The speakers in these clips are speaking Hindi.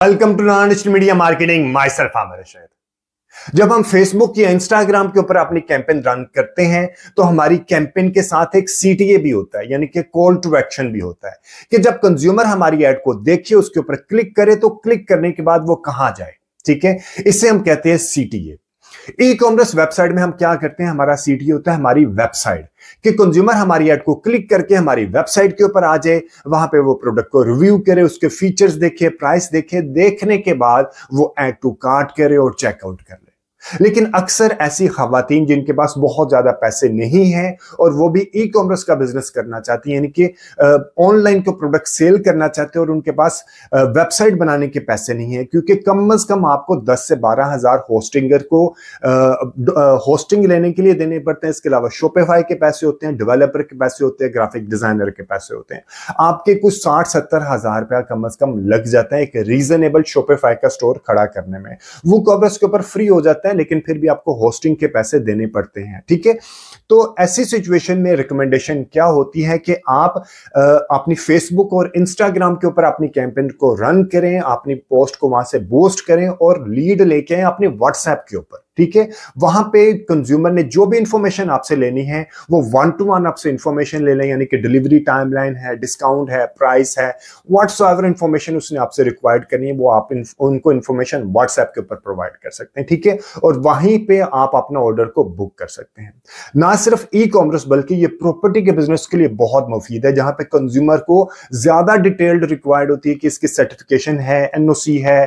Welcome to digital media marketing. Myself Aamir Rashid. जब हम फेसबुक या इंस्टाग्राम के ऊपर अपनी कैंपेन रन करते हैं तो हमारी कैंपेन के साथ एक सीटीए भी होता है, यानी कि कॉल टू एक्शन भी होता है कि जब कंज्यूमर हमारी एड को देखे, उसके ऊपर क्लिक करे तो क्लिक करने के बाद वो कहां जाए। ठीक है, इसे हम कहते हैं सीटीए। ई कॉमर्स वेबसाइट में हम क्या करते हैं, हमारा सीटीए होता है हमारी वेबसाइट कि कंज्यूमर हमारी एड को क्लिक करके हमारी वेबसाइट के ऊपर आ जाए, वहां पे वो प्रोडक्ट को रिव्यू करे, उसके फीचर्स देखे, प्राइस देखे, देखने के बाद वो ऐड टू कार्ट करे और चेकआउट कर ले। लेकिन अक्सर ऐसी खवातीन जिनके पास बहुत ज्यादा पैसे नहीं हैं और वो भी ई कॉमर्स का बिजनेस करना चाहती हैं, यानी कि ऑनलाइन को प्रोडक्ट सेल करना चाहते हैं और उनके पास वेबसाइट बनाने के पैसे नहीं है, क्योंकि कम से कम आपको 10 से 12 हजार होस्टिंगर को होस्टिंग लेने के लिए देने पड़ते हैं। इसके अलावा शॉपिफाई के पैसे होते हैं, डेवलपर के पैसे होते हैं, ग्राफिक डिजाइनर के पैसे होते हैं। आपके कुछ 60-70 हजार रुपया कम से कम लग जाता है एक रीजनेबल शॉपिफाई का स्टोर खड़ा करने में। वो कॉमर्स के ऊपर फ्री हो जाता है, लेकिन फिर भी आपको होस्टिंग के पैसे देने पड़ते हैं। ठीक है, तो ऐसी सिचुएशन में रिकमेंडेशन क्या होती है कि आप अपनी फेसबुक और इंस्टाग्राम के ऊपर अपनी कैंपेन को रन करें, अपनी पोस्ट को वहां से बूस्ट करें और लीड लेके आए अपने व्हाट्सएप के ऊपर। ठीक है, वहां पे कंज्यूमर ने जो भी इंफॉर्मेशन आपसे लेनी है वो 1-to-1 आपसे इंफॉर्मेशन ले लें, यानी कि डिलीवरी टाइमलाइन है, डिस्काउंट है, प्राइस है, व्हाट्सएवर इंफॉर्मेशन उसने आपसे रिक्वायर्ड करनी है, वो आप उनको इंफॉर्मेशन व्हाट्सएप के ऊपर प्रोवाइड कर सकते हैं। ठीक है, और वहीं पे आप अपना ऑर्डर को बुक कर सकते हैं। ना सिर्फ ई कॉमर्स बल्कि ये प्रॉपर्टी के बिजनेस के लिए बहुत मुफीद है, जहां पे कंज्यूमर को ज्यादा डिटेल्ड रिक्वायर्ड होती है कि इसकी सर्टिफिकेशन है, एनओसी है,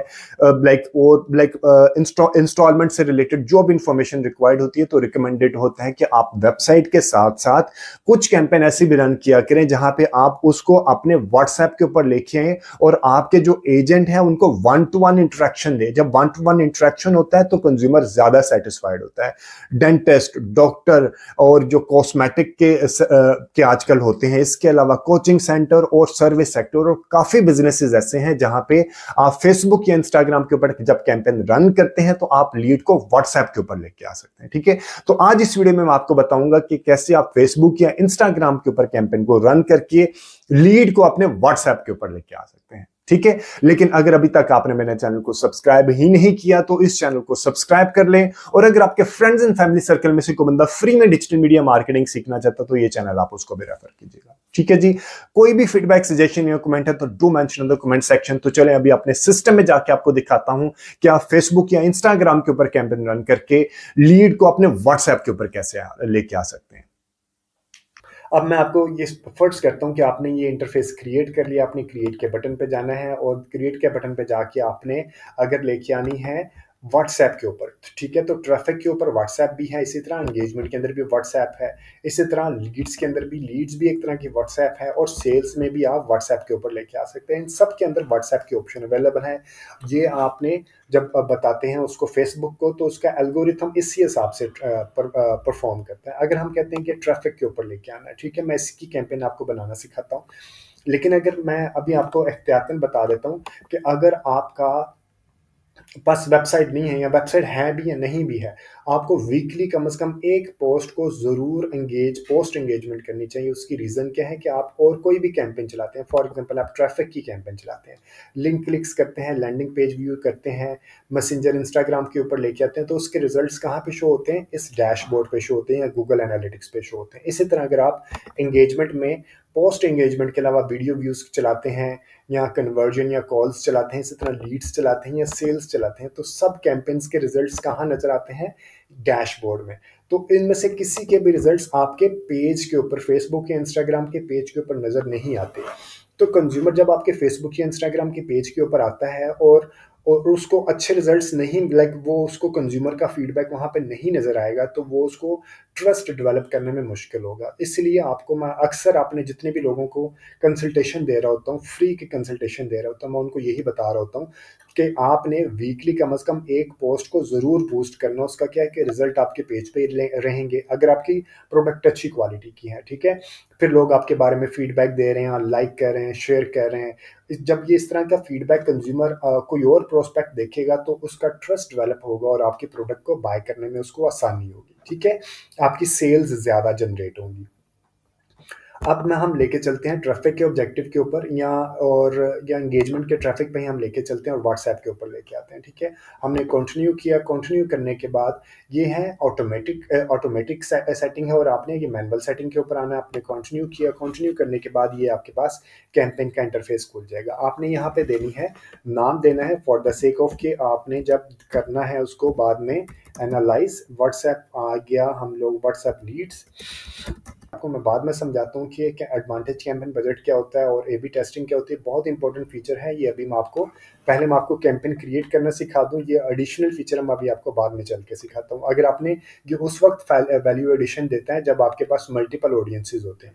इंस्टॉलमेंट से रिलेटेड जो भी इंफॉर्मेशन रिक्वायर्ड होती है, तो रिकमेंडेड होता है कि आप वेबसाइट के साथ साथ कुछ कैंपेन ऐसी भी रन किया करें जहां पे आप उसको अपने व्हाट्सएप के ऊपर लेके आए और आपके जो एजेंट हैं उनको 1-to-1 इंटरेक्शन दे। जब 1-to-1 इंटरेक्शन होता है तो कंज्यूमर ज्यादा सेटिस्फाइड होता है। डेंटिस्ट, डॉक्टर और जो कॉस्मेटिक के आजकल होते हैं, इसके अलावा कोचिंग सेंटर और सर्विस सेक्टर और काफी बिजनेसेस ऐसे हैं जहां पे आप फेसबुक या इंस्टाग्राम के ऊपर जब कैंपेन रन करते हैं तो आप लीड को व्हाट्सएप के ऊपर लेके आ सकते हैं। ठीक है, तो आज इस वीडियो में मैं आपको बताऊंगा कि कैसे आप फेसबुक या इंस्टाग्राम के ऊपर कैंपेन को रन करके लीड को अपने व्हाट्सएप के ऊपर लेके आ सकते हैं। ठीक है, लेकिन अगर अभी तक आपने मेरे चैनल को सब्सक्राइब ही नहीं किया तो इस चैनल को सब्सक्राइब कर लें, और अगर आपके फ्रेंड्स एंड फैमिली सर्कल में से कोई बंदा फ्री में डिजिटल मीडिया मार्केटिंग सीखना चाहता तो ये चैनल आप उसको भी रेफर कीजिएगा। ठीक है जी, कोई भी फीडबैक, सजेशन या कमेंट है तो do mention in the comment section. तो चलें अभी अपने सिस्टम में जाके आपको दिखाता हूं कि आप फेसबुक या इंस्टाग्राम के ऊपर कैंपेन रन करके लीड को अपने व्हाट्सएप के ऊपर कैसे लेके आ सकते हैं। अब मैं आपको ये फर्स्ट करता हूं कि आपने ये इंटरफेस क्रिएट कर लिया, आपने क्रिएट के बटन पे जाना है और क्रिएट के बटन पे जाके आपने अगर लेके आनी है व्हाट्सएप के ऊपर। ठीक है, तो ट्रैफिक के ऊपर व्हाट्सएप भी है, इसी तरह एंगेजमेंट के अंदर भी व्हाट्सएप है, इसी तरह लीड्स के अंदर भी लीड्स भी एक तरह की व्हाट्सएप है, और सेल्स में भी आप व्हाट्सएप के ऊपर लेके आ सकते हैं। इन सब के अंदर व्हाट्सएप के ऑप्शन अवेलेबल है। ये आपने जब बताते हैं उसको फेसबुक को तो उसका एल्गोरिथम इसी हिसाब से परफॉर्म करता है। अगर हम कहते हैं कि ट्रैफिक के ऊपर लेके आना है, ठीक है, मैं इसकी कैंपेन आपको बनाना सिखाता हूँ, लेकिन अगर मैं अभी आपको एहतियातन बता देता हूँ कि अगर आपका बस वेबसाइट नहीं है या वेबसाइट है भी या नहीं भी है, आपको वीकली कम से कम एक पोस्ट को जरूर पोस्ट एंगेजमेंट करनी चाहिए। उसकी रीजन क्या है कि आप और कोई भी कैंपेन चलाते हैं, फॉर एग्जांपल आप ट्रैफिक की कैंपेन चलाते हैं, लिंक क्लिक्स करते हैं, लैंडिंग पेज व्यू करते हैं, मैसेंजर इंस्टाग्राम के ऊपर लेके आते हैं, तो उसके रिजल्ट्स कहाँ पे शो होते हैं, इस डैशबोर्ड पे शो होते हैं या गूगल एनालिटिक्स पे शो होते हैं। इसी तरह अगर आप एंगेजमेंट में पोस्ट एंगेजमेंट के अलावा वीडियो व्यूज चलाते हैं या कन्वर्जन या कॉल्स चलाते हैं, इसी तरह लीड्स चलाते हैं या सेल्स चलाते हैं, तो सब कैंपेन्स के रिजल्ट्स कहाँ नजर आते हैं, डैशबोर्ड में। तो इनमें से किसी के भी रिजल्ट्स आपके पेज के ऊपर, फेसबुक या इंस्टाग्राम के पेज के ऊपर नजर नहीं आते। तो कंज्यूमर जब आपके फेसबुक या इंस्टाग्राम के पेज के ऊपर आता है और उसको अच्छे रिजल्ट्स नहीं, वो उसको कंज्यूमर का फीडबैक वहां पे नहीं नजर आएगा, तो वो उसको ट्रस्ट डेवलप करने में मुश्किल होगा। इसलिए आपको मैं अक्सर अपने जितने भी लोगों को कंसल्टेशन दे रहा होता हूँ, फ्री की कंसल्टेशन दे रहा होता हूँ, मैं उनको यही बता रहा होता हूँ कि आपने वीकली कम से कम एक पोस्ट को जरूर बूस्ट करना। उसका क्या है कि रिजल्ट आपके पेज पे रहेंगे अगर आपकी प्रोडक्ट अच्छी क्वालिटी की है। ठीक है, फिर लोग आपके बारे में फीडबैक दे रहे हैं, लाइक कर रहे हैं, शेयर कर रहे हैं। जब ये इस तरह का फीडबैक कंज्यूमर कोई और प्रोस्पेक्ट देखेगा तो उसका ट्रस्ट डेवलप होगा और आपके प्रोडक्ट को बाय करने में उसको आसानी होगी। ठीक है, आपकी सेल्स ज्यादा जनरेट होंगी। अब ना हम लेके चलते हैं ट्रैफिक के ऑब्जेक्टिव के ऊपर, या एंगेजमेंट के ट्रैफिक पे ही हम लेके चलते हैं और व्हाट्सएप के ऊपर लेके आते हैं। ठीक है, हमने कंटिन्यू किया, कंटिन्यू करने के बाद ये है ऑटोमेटिक सेटिंग है और आपने ये मैनुअल सेटिंग के ऊपर आना है। आपने कंटिन्यू किया, कंटिन्यू करने के बाद ये आपके पास कैंपेन का इंटरफेस खुल जाएगा। आपने यहाँ पे देनी है, नाम देना है फॉर द सेक ऑफ कि आपने जब करना है उसको बाद में एनालाइज। व्हाट्सएप आ गया, हम लोग व्हाट्सएप लीड्स, आपको मैं बाद में समझाता हूँ कि एडवांटेज कैंपेन बजट क्या होता है और ए बी टेस्टिंग क्या होती है। बहुत इंपॉर्टेंट फीचर है ये। अभी मैं आपको पहले मैं आपको कैंपेन क्रिएट करना सिखा दूँ, ये एडिशनल फीचर मैं अभी आपको बाद में चल के सिखाता हूँ। अगर आपने ये उस वक्त वैल्यू एडिशन देता है जब आपके पास मल्टीपल ऑडियंसेस होते हैं,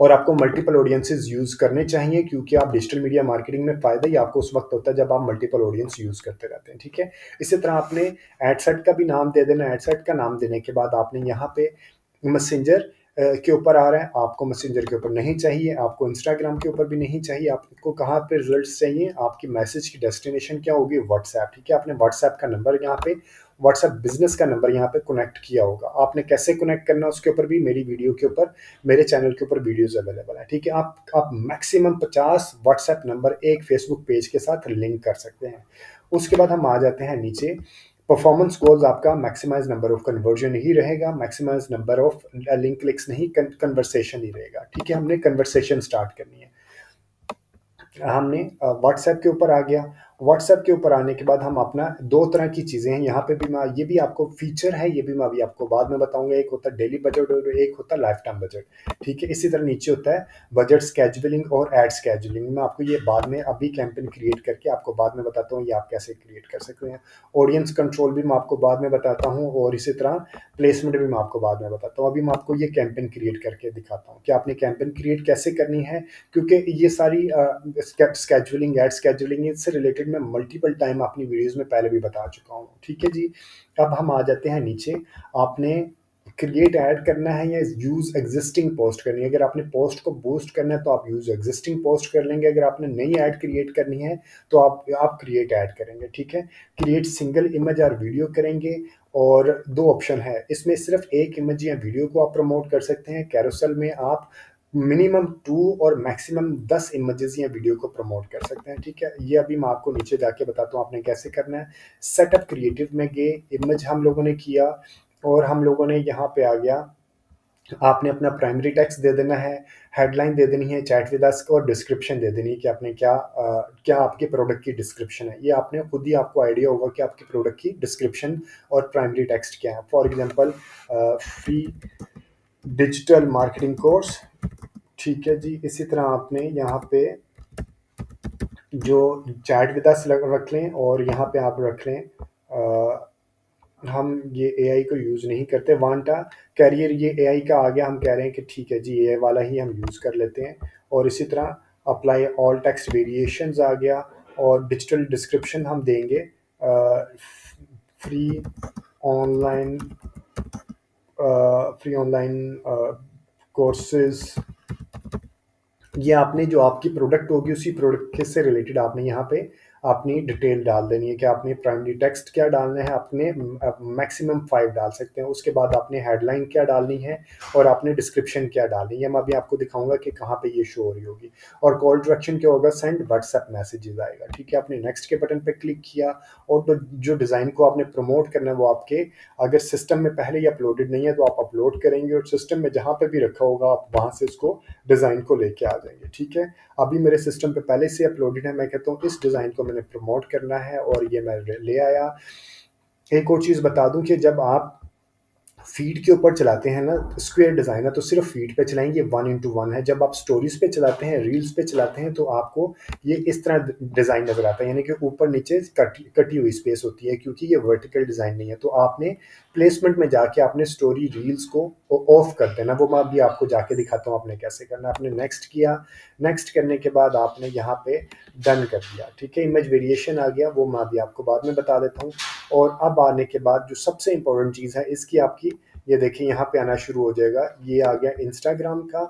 और आपको मल्टीपल ऑडियंसेस यूज करने चाहिए, क्योंकि आप डिजिटल मीडिया मार्केटिंग में फायदा ही आपको उस वक्त होता है जब आप मल्टीपल ऑडियंस यूज करते रहते हैं। ठीक है, इसी तरह आपने एड सेट का भी नाम दे देना। एड सेट का नाम देने के बाद आपने यहाँ पे मैसेंजर के ऊपर आ रहा है, आपको मैसेंजर के ऊपर नहीं चाहिए, आपको इंस्टाग्राम के ऊपर भी नहीं चाहिए। आपको कहाँ पे रिजल्ट्स चाहिए, आपकी मैसेज की डेस्टिनेशन क्या होगी, व्हाट्सएप। ठीक है, आपने व्हाट्सएप का नंबर यहाँ पे, व्हाट्सएप बिजनेस का नंबर यहाँ पे कनेक्ट किया होगा। आपने कैसे कनेक्ट करना उसके ऊपर भी मेरी वीडियो के ऊपर, मेरे चैनल के ऊपर वीडियोस अवेलेबल है। ठीक है, आप मैक्सिमम 50 व्हाट्सएप नंबर एक फेसबुक पेज के साथ लिंक कर सकते हैं। उसके बाद हम आ जाते हैं नीचे, परफॉर्मेंस गोल्स आपका मैक्सिमाइज नंबर ऑफ कन्वर्जन ही रहेगा, maximize number of link clicks नहीं, कन्वर्सेशन ही रहेगा। ठीक है, हमने कन्वर्सेशन स्टार्ट करनी है। हमने व्हाट्सएप के ऊपर आ गया। व्हाट्सएप के ऊपर आने के बाद हम अपना दो तरह की चीज़ें हैं यहाँ पे भी, मैं ये भी आपको फीचर है, ये भी मैं अभी आपको बाद में बताऊंगा। एक होता है डेली बजट और एक होता है लाइफ टाइम बजट। ठीक है, इसी तरह नीचे होता है बजट स्केजुलिंग और एड स्केजुलिंग। मैं आपको ये बाद में अभी कैंपेन क्रिएट करके आपको बाद में बताता हूँ ये आप कैसे क्रिएट कर सकते हैं। ऑडियंस कंट्रोल भी मैं आपको बाद में बताता हूँ और इसी तरह प्लेसमेंट भी मैं आपको बाद में बताता हूँ। अभी मैं आपको ये कैंपेन क्रिएट करके दिखाता हूँ कि आपने कैंपेन क्रिएट कैसे करनी है, क्योंकि ये सारी स्केजुलिंग, एड स्केजुलिंग, इससे रिलेटेड मैं मल्टीपल टाइम अपनी वीडियोस में पहले भी बता चुका हूँ। ठीक है जी, अब हम आ जाते हैं नीचे। आपने क्रिएट ऐड करना है या यूज एग्जिस्टिंग पोस्ट करनी है। अगर आपने पोस्ट को बूस्ट करना है तो आप यूज एग्जिस्टिंग पोस्ट कर लेंगे। अगर आपने नई ऐड क्रिएट करनी है तो आप क्रिएट ऐड करेंगे। ठीक है, क्रिएट सिंगल इमेज और वीडियो करेंगे और दो ऑप्शन है इसमें, सिर्फ एक इमेज या वीडियो को आप प्रमोट कर सकते हैं। कैरोसेल में आप मिनिमम 2 और मैक्सिमम 10 इमेजेस या वीडियो को प्रमोट कर सकते हैं। ठीक है, ये अभी मैं आपको नीचे जाके बताता हूँ आपने कैसे करना है। सेटअप क्रिएटिव में गए, इमेज हम लोगों ने किया और हम लोगों ने यहाँ पे आ गया, आपने अपना प्राइमरी टेक्स्ट दे देना है, हेडलाइन दे देनी है, चैट विद अस और डिस्क्रिप्शन दे देनी है कि आपने क्या आपके प्रोडक्ट की डिस्क्रिप्शन है। ये आपने खुद ही, आपको आइडिया होगा कि आपके प्रोडक्ट की डिस्क्रिप्शन और प्राइमरी टेक्स्ट क्या है। For example free digital marketing course. ठीक है जी, इसी तरह आपने यहाँ पे जो चैट विद अस रख लें और यहाँ पे आप रख लें हम ये एआई को यूज़ नहीं करते, वांटा कैरियर ये एआई का आ गया, हम कह रहे हैं कि ठीक है जी एआई वाला ही हम यूज़ कर लेते हैं। और इसी तरह अप्लाई ऑल टेक्स्ट वेरिएशंस आ गया और डिजिटल डिस्क्रिप्शन हम देंगे फ्री ऑनलाइन कोर्सेज। ये आपने जो आपकी प्रोडक्ट होगी उसी प्रोडक्ट से रिलेटेड आपने यहाँ पे अपनी डिटेल डाल देनी है कि आपने प्राइमरी टेक्स्ट क्या डालना है, आपने मैक्सिमम 5 डाल सकते हैं। उसके बाद आपने हेडलाइन क्या डालनी है और आपने डिस्क्रिप्शन क्या डालनी है। मैं अभी आपको दिखाऊंगा कि कहाँ पे ये शो हो रही होगी। और कॉल टू एक्शन क्या होगा, सेंड व्हाट्सएप मैसेजेस आएगा। ठीक है, आपने नेक्स्ट के बटन पे क्लिक किया और तो जो डिज़ाइन को आपने प्रमोट करना है वो आपके अगर सिस्टम में पहले ही अपलोडेड नहीं है तो आप अपलोड करेंगे और सिस्टम में जहाँ पे भी रखा होगा आप वहाँ से इसको डिज़ाइन को लेके आ जाएंगे। ठीक है, अभी मेरे सिस्टम पे पहले से अपलोडेड है, मैं कहता हूँ इस डिज़ाइन को मैंने प्रमोट करना है और ये मैं ले आया। एक और चीज़ बता दूं कि जब आप फीड के ऊपर चलाते हैं ना, स्क्वायर डिज़ाइन है तो सिर्फ फीड पे चलाएंगे, 1:1 है। जब आप स्टोरीज पे चलाते हैं, रील्स पे चलाते हैं तो आपको ये इस तरह डिज़ाइन नज़र आता है, यानी कि ऊपर नीचे कटी हुई स्पेस होती है क्योंकि ये वर्टिकल डिज़ाइन नहीं है। तो आपने प्लेसमेंट में जाके आपने स्टोरी रील्स को ऑफ कर देना, वो मैं अभी आपको जाके दिखाता हूँ आपने कैसे करना। आपने नेक्स्ट किया, नेक्स्ट करने के बाद आपने यहाँ पे डन कर दिया। ठीक है, इमेज वेरिएशन आ गया, वो मैं अभी आपको बाद में बता देता हूँ। और अब आने के बाद जो सबसे इंपॉर्टेंट चीज़ है इसकी, आपकी ये देखिए यहाँ पे आना शुरू हो जाएगा। ये आ गया इंस्टाग्राम का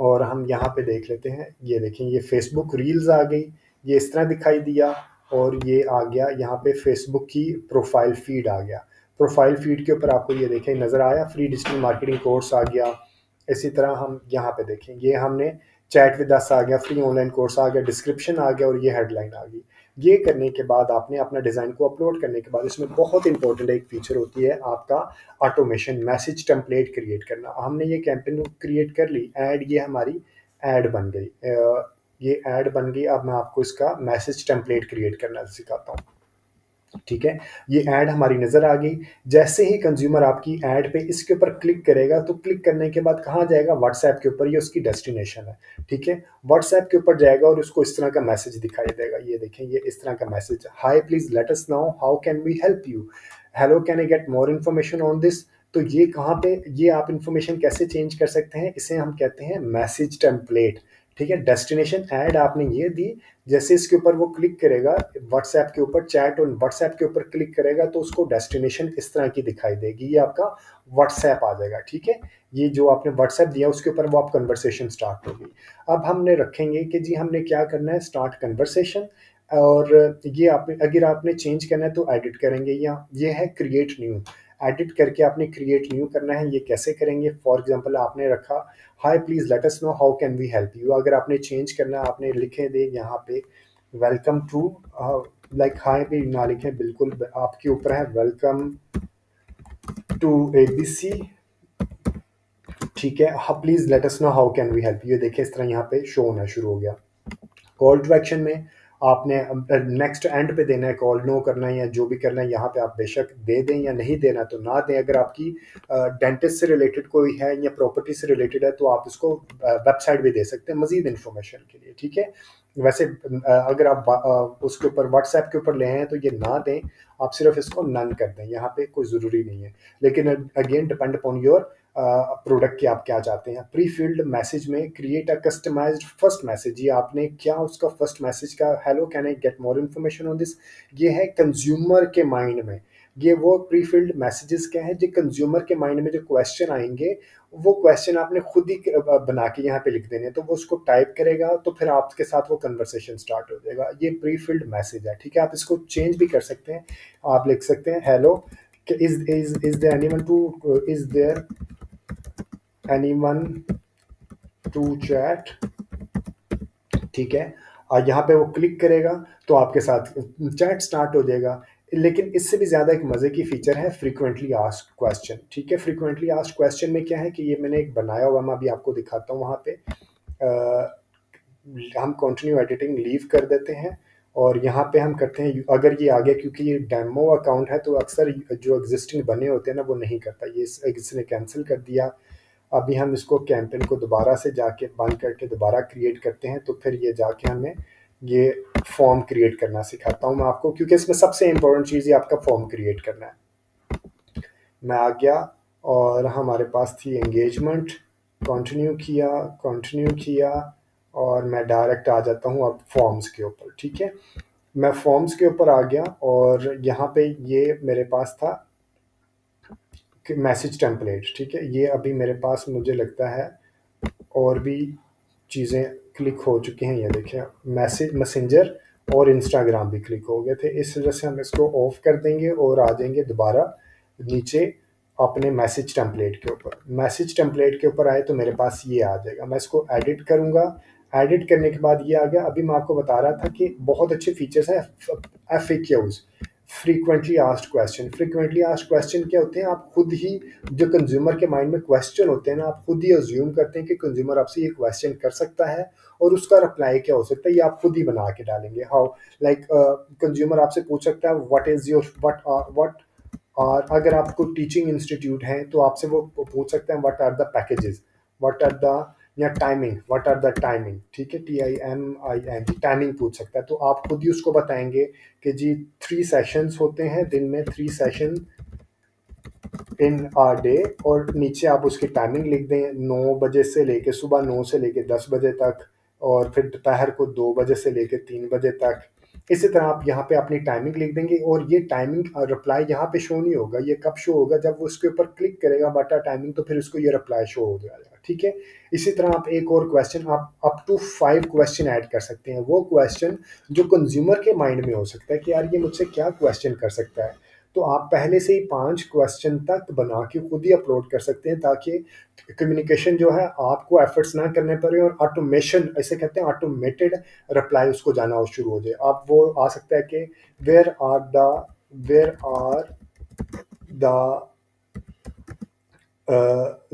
और हम यहाँ पे देख लेते हैं, ये देखें ये फेसबुक रील्स आ गई, ये इस तरह दिखाई दिया। और ये आ गया यहाँ पे फेसबुक की प्रोफाइल फीड आ गया। प्रोफाइल फीड के ऊपर आपको ये देखें नज़र आया, फ्री डिजिटल मार्केटिंग कोर्स आ गया, इसी तरह हम यहाँ पे देखें, ये हमने चैट विद अस आ गया, फ्री ऑनलाइन कोर्स आ गया, डिस्क्रिप्शन आ गया और ये हेडलाइन आ गई। ये करने के बाद आपने अपना डिज़ाइन को अपलोड करने के बाद इसमें बहुत इंपॉर्टेंट एक फीचर होती है आपका ऑटोमेशन, मैसेज टेम्पलेट क्रिएट करना। हमने ये कैंपेन क्रिएट कर ली, ऐड, ये हमारी ऐड बन गई, ये ऐड बन गई। अब मैं आपको इसका मैसेज टेम्पलेट क्रिएट करना सिखाता हूँ। ठीक है, ये ऐड हमारी नज़र आ गई। जैसे ही कंज्यूमर आपकी ऐड पे इसके ऊपर क्लिक करेगा तो क्लिक करने के बाद कहाँ जाएगा, व्हाट्सएप के ऊपर, ये उसकी डेस्टिनेशन है। ठीक है, व्हाट्सएप के ऊपर जाएगा और उसको इस तरह का मैसेज दिखाई देगा। ये देखें, ये इस तरह का message, hi please let us know how can we help you, hello can I get more information on this. तो ये कहाँ पे, ये आप इन्फॉर्मेशन कैसे चेंज कर सकते हैं, इसे हम कहते हैं मैसेज टेम्पलेट। ठीक है, डेस्टिनेशन ऐड आपने ये दी, जैसे इसके ऊपर वो क्लिक करेगा व्हाट्सएप के ऊपर, चैट और व्हाट्सएप के ऊपर क्लिक करेगा तो उसको डेस्टिनेशन इस तरह की दिखाई देगी, ये आपका व्हाट्सएप आ जाएगा। ठीक है, ये जो आपने व्हाट्सएप दिया उसके ऊपर वो आप कन्वर्सेशन स्टार्ट होगी। अब हमने रखेंगे कि जी हमने क्या करना है, स्टार्ट कन्वर्सेशन, और ये आपने अगर आपने चेंज करना है तो एडिट करेंगे, या ये है क्रिएट न्यू, एडिट करके आपने क्रिएट न्यू करना है। ये कैसे करेंगे, फॉर एग्जांपल आपने रखा hi please let us know how can we help you, अगर आपने चेंज करना है आपने लिखे दे यहाँ पे वेलकम टू, लाइक हाय भी ना लिखें, बिल्कुल आपके ऊपर है, वेलकम टू एबीसी। ठीक है, please let us know how can we help you, देखिए इस तरह यहाँ पे शो होना शुरू हो गया। कॉल टू एक्शन में आपने नेक्स्ट एंड पे देना है, कॉल नो करना है या जो भी करना है, यहाँ पे आप बेशक दे दें या नहीं देना तो ना दें। अगर आपकी डेंटिस्ट से रिलेटेड कोई है या प्रॉपर्टी से रिलेटेड है तो आप उसको वेबसाइट भी दे सकते हैं मजीद इन्फॉर्मेशन के लिए। ठीक है, वैसे अगर आप उसके ऊपर व्हाट्सएप के ऊपर ले हैं तो ये ना दें, आप सिर्फ इसको नन कर दें, यहाँ पे कोई ज़रूरी नहीं है। लेकिन again depend upon your product की आप क्या चाहते हैं। प्री फिल्ड मैसेज में create a customized first message, ये आपने क्या उसका फर्स्ट मैसेज का hello can I get more information on this, ये है कंज्यूमर के माइंड में। ये वो प्री फिल्ड मैसेजेस क्या है, जो कंज्यूमर के माइंड में जो क्वेश्चन आएंगे वो क्वेश्चन आपने खुद ही बना के यहाँ पे लिख देने, तो वो उसको टाइप करेगा तो फिर आपके साथ वो कन्वर्सेशन स्टार्ट हो जाएगा। ये प्री फिल्ड मैसेज है। ठीक है, आप इसको चेंज भी कर सकते हैं, आप लिख सकते हैं hello is there anyone to is there anyone to chat। ठीक है, और यहाँ पे वो क्लिक करेगा तो आपके साथ चैट स्टार्ट हो जाएगा। लेकिन इससे भी ज़्यादा एक मज़े की फीचर है फ्रीक्वेंटली आस्क्ड क्वेश्चन। ठीक है, फ्रीक्वेंटली आस्क्ड क्वेश्चन में क्या है कि ये मैंने एक बनाया हुआ, मैं अभी आपको दिखाता हूँ। वहाँ पे हम कंटिन्यू एडिटिंग लीव कर देते हैं और यहाँ पे हम करते हैं, अगर ये आ गया, क्योंकि ये डेमो अकाउंट है तो अक्सर जो एग्जिस्टिंग बने होते हैं ना वो नहीं करता, ये इसने कैंसिल कर दिया। अभी हम इसको कैंपेन को दोबारा से जाके बंद करके दोबारा क्रिएट करते हैं, तो फिर ये जाके हमें ये फॉर्म क्रिएट करना सिखाता हूँ मैं आपको, क्योंकि इसमें सबसे इम्पोर्टेंट चीज़ ये आपका फॉर्म क्रिएट करना है। मैं आ गया और हमारे पास थी एंगेजमेंट, कंटिन्यू किया और मैं डायरेक्ट आ जाता हूँ अब फॉर्म्स के ऊपर। ठीक है, मैं फॉर्म्स के ऊपर आ गया और यहाँ पे ये मेरे पास था मैसेज टेम्पलेट। ठीक है, ये अभी मेरे पास मुझे लगता है और भी चीज़ें क्लिक हो चुकी हैं, ये देखिए मैसेंजर और इंस्टाग्राम भी क्लिक हो गए थे। इस वजह से हम इसको ऑफ कर देंगे और आ जाएंगे दोबारा नीचे अपने मैसेज टेम्पलेट के ऊपर। मैसेज टेम्पलेट के ऊपर आए तो मेरे पास ये आ जाएगा, मैं इसको एडिट करूँगा। एडिट करने के बाद ये आ गया। अभी मैं आपको बता रहा था कि बहुत अच्छे फीचर्स हैं FAQs, frequently asked question. Frequently asked question क्या होते हैं, आप खुद ही जो कंज्यूमर के माइंड में क्वेश्चन होते हैं ना, आप खुद ही अज्यूम करते हैं कि कंज्यूमर आपसे ये क्वेश्चन कर सकता है और उसका रिप्लाई क्या हो सकता है, ये आप खुद ही बना के डालेंगे। हाउ लाइक कंज्यूमर आपसे पूछ सकता है व्हाट इज़ योर व्हाट, और अगर आपको टीचिंग इंस्टीट्यूट है तो आपसे वो पूछ सकते हैं what are the packages, what are the, या timing, what are the timing. ठीक है, TIMING, टाइमिंग पूछ सकता है, तो आप खुद ही उसको बताएंगे कि जी 3 सेशंस होते हैं दिन में, 3 सेशन इन आ डे, और नीचे आप उसकी टाइमिंग लिख दें, 9 बजे से लेके, सुबह 9 से लेके 10 बजे तक, और फिर दोपहर को 2 बजे से लेके 3 बजे तक। इसी तरह आप यहाँ पे अपनी टाइमिंग लिख देंगे और ये टाइमिंग रिप्लाई यहाँ पे शो नहीं होगा। ये कब शो होगा, जब वो उसके ऊपर क्लिक करेगा बटा टाइमिंग, तो फिर उसको ये रिप्लाई शो हो जाएगा। ठीक है, इसी तरह आप एक और क्वेश्चन, आप अप टू 5 क्वेश्चन ऐड कर सकते हैं। वो क्वेश्चन जो कंज्यूमर के माइंड में हो सकता है कि यार ये मुझसे क्या क्वेश्चन कर सकता है, तो आप पहले से ही 5 क्वेश्चन तक बना के खुद ही अपलोड कर सकते हैं, ताकि कम्युनिकेशन जो है आपको एफर्ट्स ना करने पड़े और ऑटोमेशन, ऐसे कहते हैं ऑटोमेटेड रिप्लाई उसको जाना शुरू हो जाए। आप वो आ सकता है कि where are the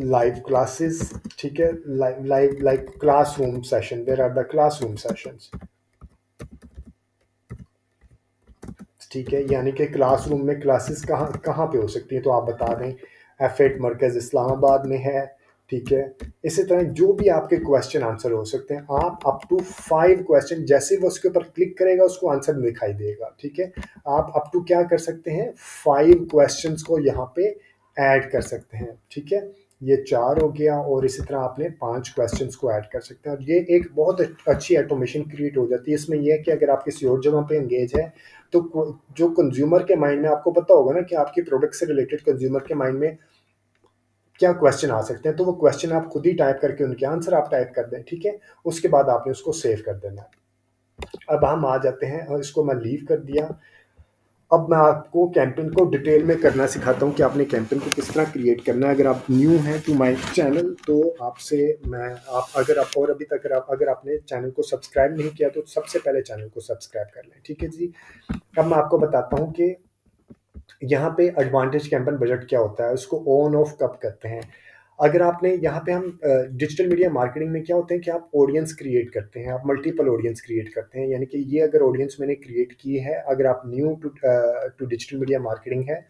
live classes, ठीक है, like classroom session, where are the classroom sessions, ठीक है, यानी कि क्लासरूम में क्लासेस कहाँ कहाँ पे हो सकती हैं, तो आप बता दें F8 मरकज़ इस्लामाबाद में है, ठीक है। इसी तरह जो भी आपके क्वेश्चन आंसर हो सकते हैं, आप अप टू 5 क्वेश्चन, जैसे वो उसके ऊपर क्लिक करेगा उसको आंसर दिखाई देगा, ठीक है। आप अप टू क्या कर सकते हैं, 5 क्वेश्चंस को यहाँ पे ऐड कर सकते हैं, ठीक है। ये 4 हो गया, और इसी तरह आपने 5 क्वेश्चंस को ऐड कर सकते हैं, और ये एक बहुत अच्छी ऑटोमेशन क्रिएट हो जाती है। इसमें यह है कि अगर आप किसी और जगह पे एंगेज है, तो जो कंज्यूमर के माइंड में, आपको पता होगा ना कि आपकी प्रोडक्ट से रिलेटेड कंज्यूमर के माइंड में क्या क्वेश्चन आ सकते हैं, तो वो क्वेश्चन आप खुद ही टाइप करके उनके आंसर आप टाइप कर दें, ठीक है। उसके बाद आपने उसको सेव कर देना है। अब हम आ जाते हैं, और इसको मैं लीव कर दिया। अब मैं आपको कैंपेन को डिटेल में करना सिखाता हूँ कि आपने कैंपेन को किस तरह क्रिएट करना है। अगर आप न्यू हैं टू माय चैनल, तो आपसे मैं आप अगर आप और अभी तक अगर आपने चैनल को सब्सक्राइब नहीं किया, तो सबसे पहले चैनल को सब्सक्राइब कर लें, ठीक है जी। अब मैं आपको बताता हूँ कि यहाँ पे एडवांटेज कैंपेन बजट क्या होता है, उसको ऑन ऑफ कब करते हैं। अगर आपने यहाँ पे, हम डिजिटल मीडिया मार्केटिंग में क्या होते हैं कि आप ऑडियंस क्रिएट करते हैं, आप मल्टीपल ऑडियंस क्रिएट करते हैं, यानी कि ये अगर ऑडियंस मैंने क्रिएट की है, अगर आप new to digital media marketing है,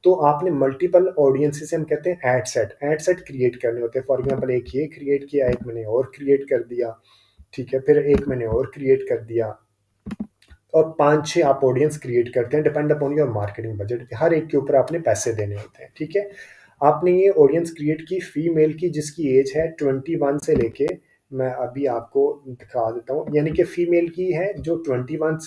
तो आपने मल्टीपल ऑडियंसेस, हम कहते हैं एड सेट क्रिएट करने होते हैं। फॉर एग्जाम्पल, एक ये क्रिएट किया, एक मैंने और क्रिएट कर दिया, ठीक है, फिर एक मैंने और क्रिएट कर दिया, और 5-6 आप ऑडियंस क्रिएट करते हैं, depend upon your marketing budget. हर एक के ऊपर आपने पैसे देने होते हैं, ठीक है। आपने ये ऑडियंस क्रिएट की फीमेल की, जिसकी एज है 21 से लेके, मैं अभी आपको दिखा देता हूँ, यानी कि फीमेल की है जो 18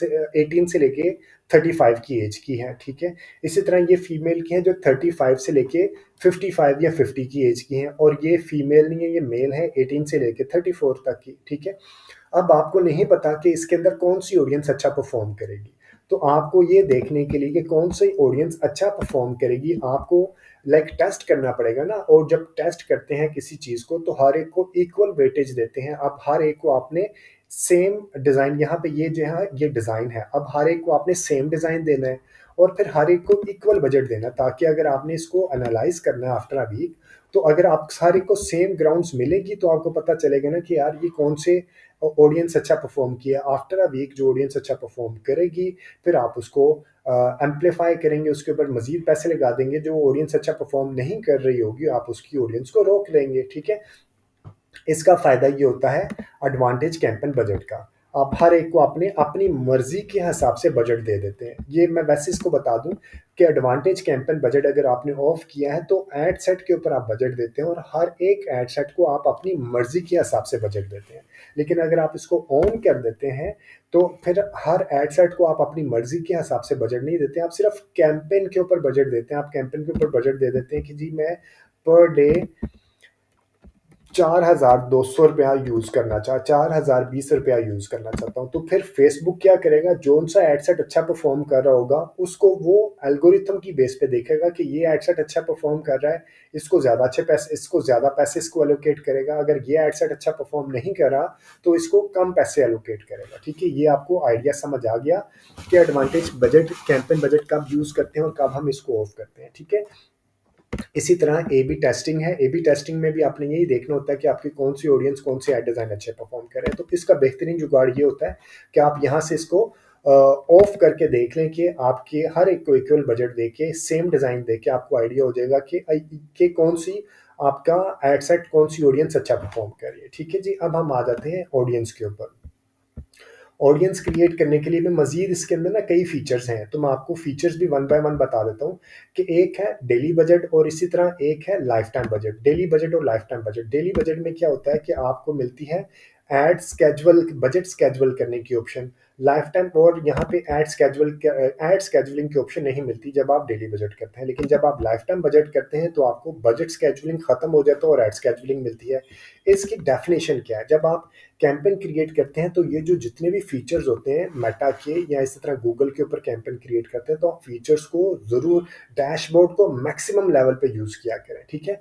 से लेके 35 की एज की है, ठीक है। इसी तरह ये फीमेल की है जो 35 से लेके 55 या 50 की एज की है, और ये फीमेल नहीं है, ये मेल है 18 से लेके 34 तक की, ठीक है। अब आपको नहीं पता कि इसके अंदर कौन सी ऑडियंस अच्छा परफॉर्म करेगी, तो आपको ये देखने के लिए कि कौन सी ऑडियंस अच्छा परफॉर्म करेगी, आपको टेस्ट करना पड़ेगा ना। और जब टेस्ट करते हैं किसी चीज़ को, तो हर एक को इक्वल वेटेज देते हैं। अब हर एक को आपने सेम डिज़ाइन, यहाँ पे ये जो है ये डिज़ाइन है, अब हर एक को आपने सेम डिज़ाइन देना है, और फिर हर एक को इक्वल बजट देना है, ताकि अगर आपने इसको एनालाइज करना है आफ्टर अ वीक, तो अगर आप सारे को सेम ग्राउंड्स मिलेगी, तो आपको पता चलेगा ना कि यार ये कौन से ऑडियंस अच्छा परफॉर्म किया। आफ्टर अ वीक जो ऑडियंस अच्छा परफॉर्म करेगी, फिर आप उसको एम्पलीफाई करेंगे, उसके ऊपर मजीद पैसे लगा देंगे। जो ऑडियंस अच्छा परफॉर्म नहीं कर रही होगी, आप उसकी ऑडियंस को रोक लेंगे, ठीक है। इसका फ़ायदा ये होता है एडवांटेज कैंपेन बजट का। आप हर एक को अपने अपनी मर्जी के हिसाब से बजट दे देते हैं। ये मैं वैसे इसको बता दूं कि एडवांटेज कैंपेन बजट अगर आपने ऑफ किया है, तो एड सेट के ऊपर आप बजट देते हैं, और हर एक एड सेट को आप अपनी मर्जी के हिसाब से बजट देते हैं। लेकिन अगर आप इसको ऑन कर देते हैं, तो फिर हर एड सेट को आप अपनी मर्जी के हिसाब से बजट नहीं देते, आप सिर्फ कैंपेन के ऊपर बजट देते हैं। आप कैंपेन के ऊपर बजट दे देते हैं कि जी मैं पर डे 4,200 रुपया यूज़ करना 4,020 रुपया यूज़ करना चाहता हूँ, तो फिर फेसबुक क्या करेगा, जोन सा एडसेट अच्छा परफॉर्म कर रहा होगा, उसको वो एल्गोरिथम की बेस पे देखेगा कि ये एडसेट अच्छा परफॉर्म कर रहा है, इसको ज़्यादा अच्छे पैसे, इसको ज़्यादा पैसे इसको एलोकेट करेगा। अगर ये एडसेट अच्छा परफॉर्म नहीं कर रहा, तो इसको कम पैसे एलोकेट करेगा, ठीक है। ये आपको आइडिया समझ आ गया कि एडवांटेज बजट, कैंपेन बजट कब यूज़ करते हैं और कब हम इसको ऑफ करते हैं, ठीक है। इसी तरह ए बी टेस्टिंग है। ए बी टेस्टिंग में भी आपने यही देखना होता है कि आपकी कौन सी ऑडियंस, कौन सी एड डिज़ाइन अच्छे परफॉर्म कर रहे हैं। तो इसका बेहतरीन जुगाड़ ये होता है कि आप यहाँ से इसको ऑफ करके देख लें कि आपके हर एक को इक्वल बजट दे के, सेम डिज़ाइन दे के आपको आइडिया हो जाएगा कि कौन सी आपका एड सेट, कौन सी ऑडियंस अच्छा परफॉर्म कर रही है, ठीक है जी। अब हम आ जाते हैं ऑडियंस के ऊपर। ऑडियंस क्रिएट करने के लिए भी मजीद इसके अंदर ना कई फीचर्स हैं, तो मैं आपको फीचर्स भी वन बाय वन बता देता हूँ कि एक है डेली बजट, और इसी तरह एक है life time budget. Daily budget और life time budget. Daily budget में क्या होता है कि आपको मिलती है एड स्केजुअल, बजट स्केजुअल करने की ऑप्शन। लाइफ टाइम, और यहाँ पे ऐड स्केजुअलिंग की ऑप्शन नहीं मिलती जब आप डेली बजट करते हैं, लेकिन जब आप लाइफ टाइम बजट करते हैं तो आपको बजट स्केजुअलिंग खत्म हो जाता है और ऐड स्केजुअलिंग मिलती है। इसकी डेफिनेशन क्या है? जब आप कैंपेन क्रिएट करते हैं तो ये जो जितने भी फीचर्स होते हैं मेटा के या इसी तरह गूगल के ऊपर कैंपेन क्रिएट करते हैं, तो आप फीचर्स को जरूर, डैशबोर्ड को मैक्सिमम लेवल पे यूज किया करें, ठीक है।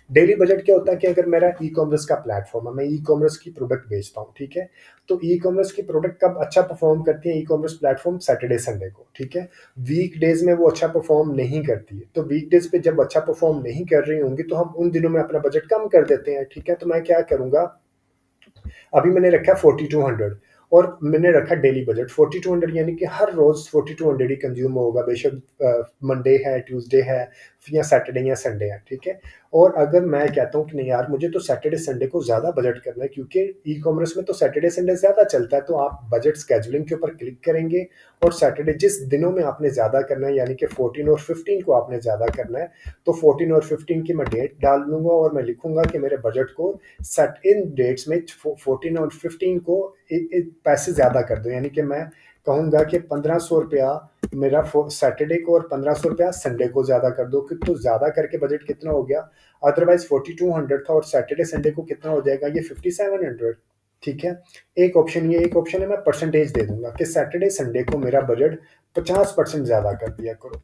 डेली बजट क्या होता है कि अगर मेरा ई कॉमर्स का प्लेटफॉर्म है, मैं ई कॉमर्स की प्रोडक्ट बेचता हूँ, ठीक है, तो ई कॉमर्स की प्रोडक्ट कब अच्छा परफॉर्म करती है e commerce platform? Saturday Sunday को, ठीक है। वीक डेज में वो अच्छा परफॉर्म नहीं करती है, तो वीक डेज पे जब अच्छा परफॉर्म नहीं कर रही होंगी तो हम उन दिनों में अपना बजट कम कर देते हैं, ठीक है। तो मैं क्या करूंगा, अभी मैंने रखा 4200 और मैंने रखा डेली बजट 4200, यानी कि हर रोज 4200 ही कंज्यूम होगा, बेशक मंडे है, ट्यूसडे है, या सैटरडे या संडे है, ठीक है। और अगर मैं कहता हूँ कि नहीं यार मुझे तो सैटरडे संडे को ज़्यादा बजट करना है, क्योंकि ई कॉमर्स में तो सैटरडे संडे ज़्यादा चलता है, तो आप बजट स्केजुलिंग के ऊपर क्लिक करेंगे और सैटरडे जिस दिनों में आपने ज़्यादा करना है, यानी कि 14 और 15 को आपने ज़्यादा करना है, तो 14 और 15 की मैं डेट डाल दूंगा और मैं लिखूंगा कि मेरे बजट को सेट इन डेट्स में 14 और 15 को पैसे ज़्यादा कर दो, यानी कि मैं कहूँगा कि 1500 रुपया मेरा सैटरडे को और 1500 रुपया संडे को ज़्यादा कर दो, कि तो ज़्यादा करके बजट कितना हो गया, अदरवाइज 4200 था और सैटरडे संडे को कितना हो जाएगा, ये 5700, ठीक है। एक ऑप्शन ये, एक ऑप्शन है मैं परसेंटेज दे दूंगा कि सैटरडे संडे को मेरा बजट 50% ज़्यादा कर दिया करो,